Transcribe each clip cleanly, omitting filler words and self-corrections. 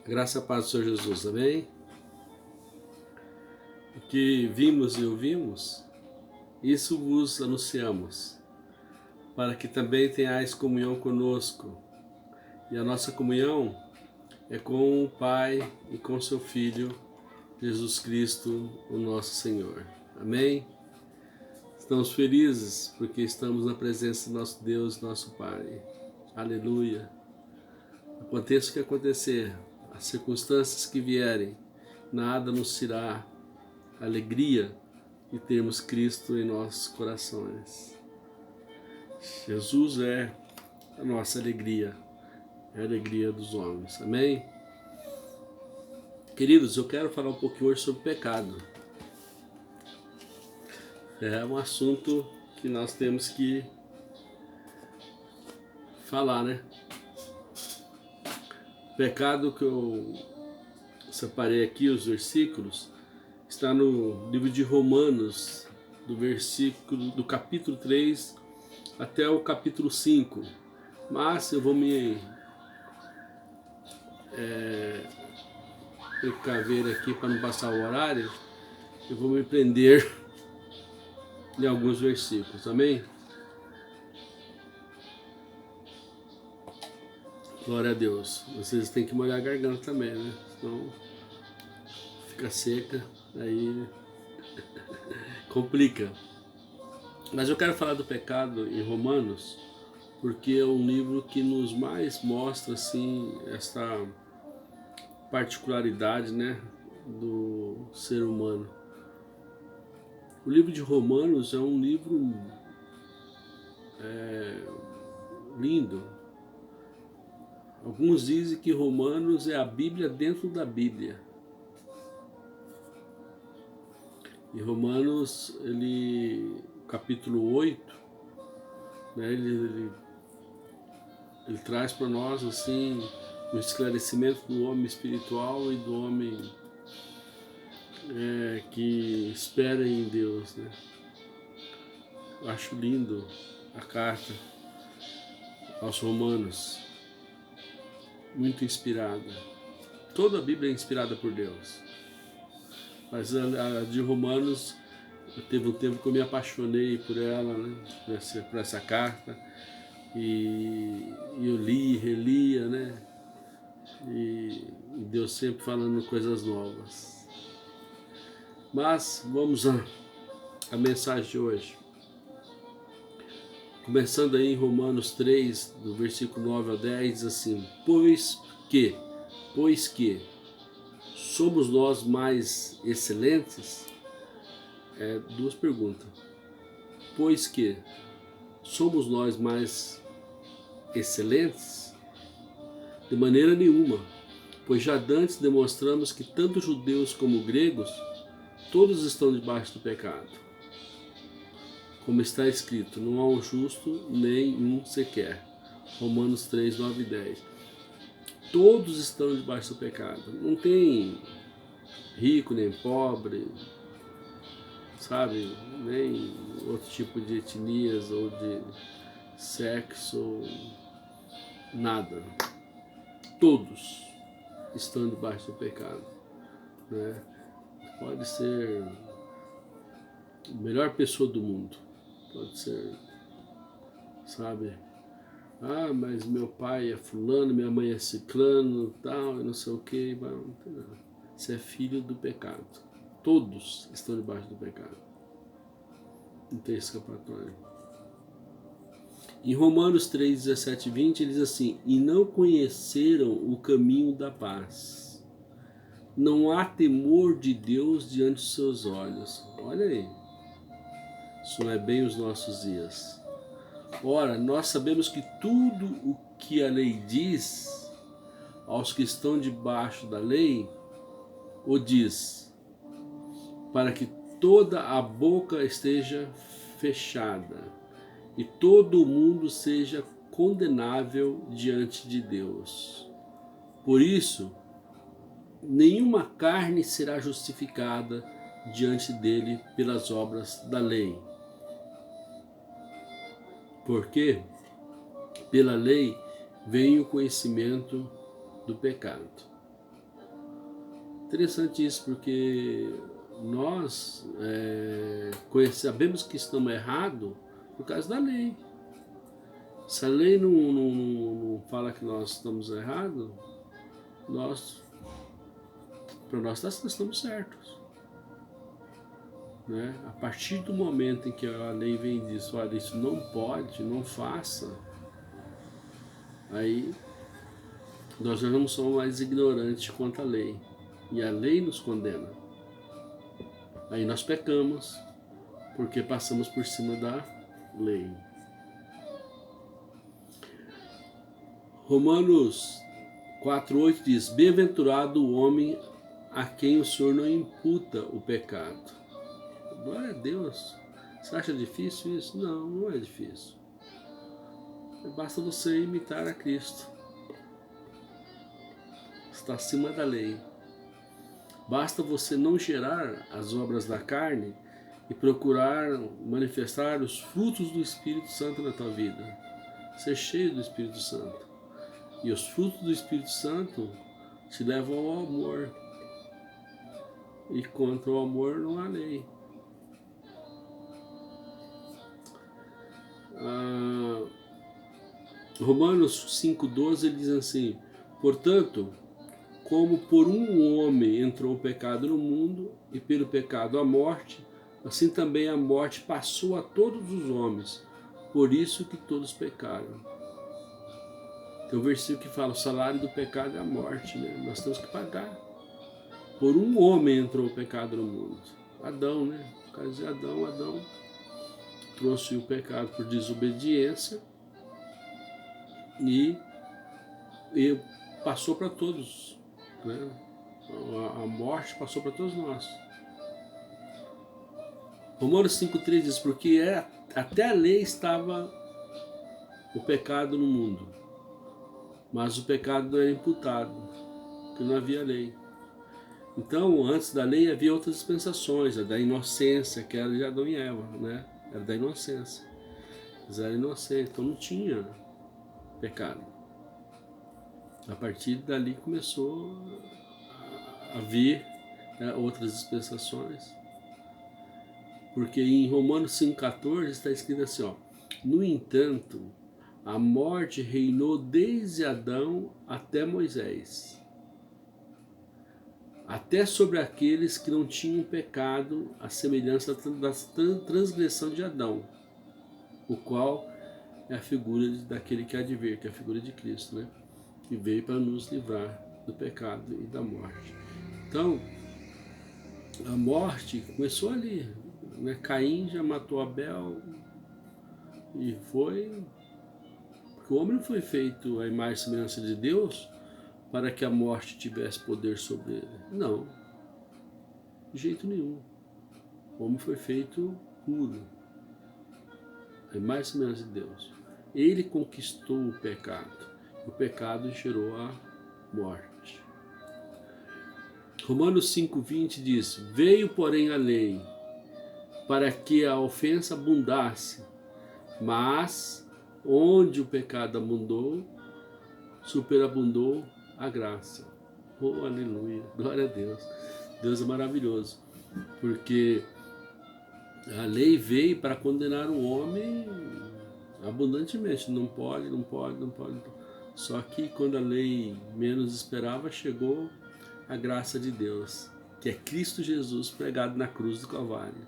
Graça e paz do Senhor Jesus, amém? O que vimos e ouvimos, isso vos anunciamos, para que também tenhais comunhão conosco. E a nossa comunhão é com o Pai e com seu Filho, Jesus Cristo, o nosso Senhor. Amém? Estamos felizes porque estamos na presença do nosso Deus, nosso Pai. Aleluia! Aconteça o que acontecer, as circunstâncias que vierem, nada nos tirará alegria de termos Cristo em nossos corações. Jesus é a nossa alegria, é a alegria dos homens. Amém? Queridos, eu quero falar um pouquinho hoje sobre pecado. É um assunto que nós temos que falar, né? Pecado que eu separei aqui, os versículos, está no livro de Romanos, do capítulo 3 até o capítulo 5. Mas eu vou me precaver aqui para não passar o horário. Eu vou me prender em alguns versículos, amém? Glória a Deus. Vocês têm que molhar a garganta também, né? Senão fica seca, aí complica. Mas eu quero falar do pecado em Romanos, porque é um livro que nos mais mostra assim essa particularidade, né, do ser humano. O livro de Romanos é um livro lindo. Alguns dizem que Romanos é a Bíblia dentro da Bíblia. E Romanos, capítulo 8, né, ele traz para nós assim o esclarecimento do homem espiritual e do homem que espera em Deus, né? Eu acho lindo a carta aos Romanos, muito inspirada. Toda a Bíblia é inspirada por Deus, mas a de Romanos, teve um tempo que eu me apaixonei por ela, né? por essa carta, e eu li, relia, né? E Deus sempre falando coisas novas. Mas vamos à mensagem de hoje. Começando aí em Romanos 3, do versículo 9 ao 10, diz assim: Pois que somos nós mais excelentes? Duas perguntas. Pois que somos nós mais excelentes? De maneira nenhuma, pois já dantes demonstramos que tanto judeus como gregos, todos estão debaixo do pecado. Como está escrito, não há um justo, nem um sequer. Romanos 3, 9 e 10. Todos estão debaixo do pecado. Não tem rico nem pobre, sabe? Nem outro tipo de etnias ou de sexo, nada. Todos estão debaixo do pecado, né? Pode ser a melhor pessoa do mundo, pode ser, sabe? Ah, mas meu pai é fulano, minha mãe é ciclano, tal, não sei o que. Você é filho do pecado. Todos estão debaixo do pecado. Não tem escapatória. Em Romanos 3, 17 e 20, ele diz assim: E não conheceram o caminho da paz. Não há temor de Deus diante dos seus olhos. Olha aí. Isso não é bem os nossos dias. Ora, nós sabemos que tudo o que a lei diz aos que estão debaixo da lei, o diz, para que toda a boca esteja fechada e todo o mundo seja condenável diante de Deus. Por isso, nenhuma carne será justificada diante dele pelas obras da lei. Porque pela lei vem o conhecimento do pecado. interessante isso, porque nós sabemos que estamos errados por causa da lei. Se a lei não fala que nós estamos errados, para nós estamos certos. Né? A partir do momento em que a lei vem e diz, olha, isso não pode, não faça, aí nós já não somos mais ignorantes quanto à lei. E a lei nos condena. Aí nós pecamos, porque passamos por cima da lei. Romanos 4,8 diz, bem-aventurado o homem a quem o Senhor não imputa o pecado. Glória a Deus. Você acha difícil isso? Não, não é difícil. Basta você imitar a Cristo. Está acima da lei. Basta você não gerar as obras da carne e procurar manifestar os frutos do Espírito Santo na tua vida. Ser cheio do Espírito Santo. E os frutos do Espírito Santo te levam ao amor. E contra o amor não há lei. Romanos 5,12 ele diz assim, portanto, como por um homem entrou o pecado no mundo, e pelo pecado a morte, assim também a morte passou a todos os homens, por isso que todos pecaram. Tem um versículo que fala, o salário do pecado é a morte, né? Nós temos que pagar. Por um homem entrou o pecado no mundo. Adão, né? Por causa de Adão trouxe o pecado por desobediência e passou para todos, né? A morte passou para todos nós. Romanos 5,3 diz, porque até a lei estava o pecado no mundo, mas o pecado não era imputado, porque não havia lei. Então, antes da lei havia outras dispensações, a da inocência, que era de Adão e Eva, né? Era da inocência. Eles eram inocentes, então não tinha pecado. A partir dali começou a vir, né, outras dispensações. Porque em Romanos 5,14 está escrito assim, ó, no entanto, a morte reinou desde Adão até Moisés, até sobre aqueles que não tinham pecado, a semelhança da transgressão de Adão, o qual é a figura daquele que há de vir, que é a figura de Cristo, né? Que veio para nos livrar do pecado e da morte. Então, a morte começou ali, né? Caim já matou Abel, e foi... Porque o homem não foi feito à imagem e semelhança de Deus para que a morte tivesse poder sobre ele. Não, de jeito nenhum. O homem foi feito puro, a imagem e semelhança de Deus. Ele conquistou o pecado. O pecado gerou a morte. Romanos 5,20 diz, veio porém a lei para que a ofensa abundasse, mas onde o pecado abundou, superabundou a graça. Oh, aleluia, glória a Deus. Deus é maravilhoso, porque a lei veio para condenar o homem abundantemente. Não pode. Só que quando a lei menos esperava, chegou a graça de Deus, que é Cristo Jesus pregado na cruz do Calvário.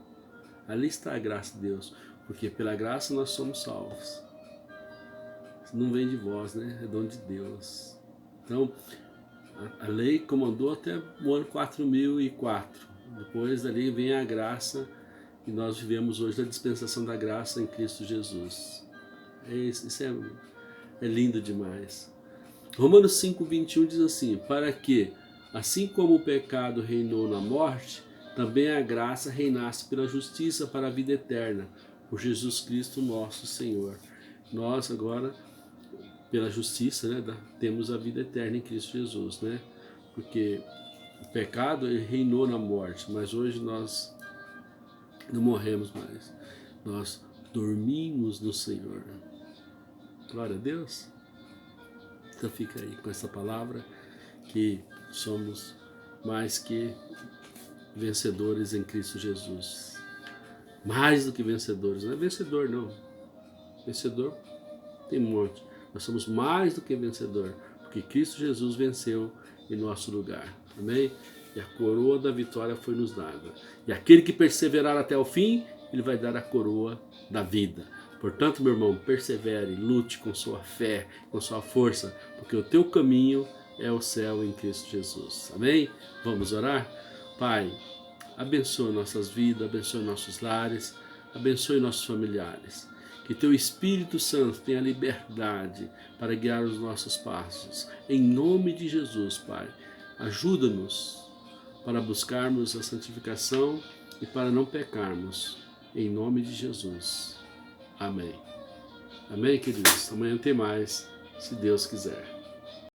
Ali está a graça de Deus, porque pela graça nós somos salvos. Não vem de vós, né? É dom de Deus. Então, a lei comandou até o ano 4004. Depois dali vem a graça, e nós vivemos hoje a dispensação da graça em Cristo Jesus. Isso é lindo demais. Romanos 5,21 diz assim, para que, assim como o pecado reinou na morte, também a graça reinasse pela justiça para a vida eterna, por Jesus Cristo nosso Senhor. Nós agora, pela justiça, né, temos a vida eterna em Cristo Jesus, né? Porque o pecado ele reinou na morte, mas hoje nós não morremos mais. Nós dormimos no Senhor. Glória a Deus. Então fica aí com essa palavra, que somos mais que vencedores em Cristo Jesus. Mais do que vencedores, não é vencedor não. Vencedor tem um monte. Nós somos mais do que vencedor, porque Cristo Jesus venceu em nosso lugar. Amém? E a coroa da vitória foi nos dada. E aquele que perseverar até o fim, ele vai dar a coroa da vida. Portanto, meu irmão, persevere, lute com sua fé, com sua força, porque o teu caminho é o céu em Cristo Jesus. Amém? Vamos orar? Pai, abençoe nossas vidas, abençoe nossos lares, abençoe nossos familiares. Que teu Espírito Santo tenha liberdade para guiar os nossos passos. Em nome de Jesus, Pai, ajuda-nos para buscarmos a santificação e para não pecarmos. Em nome de Jesus. Amém. Amém, queridos? Amanhã tem mais, se Deus quiser.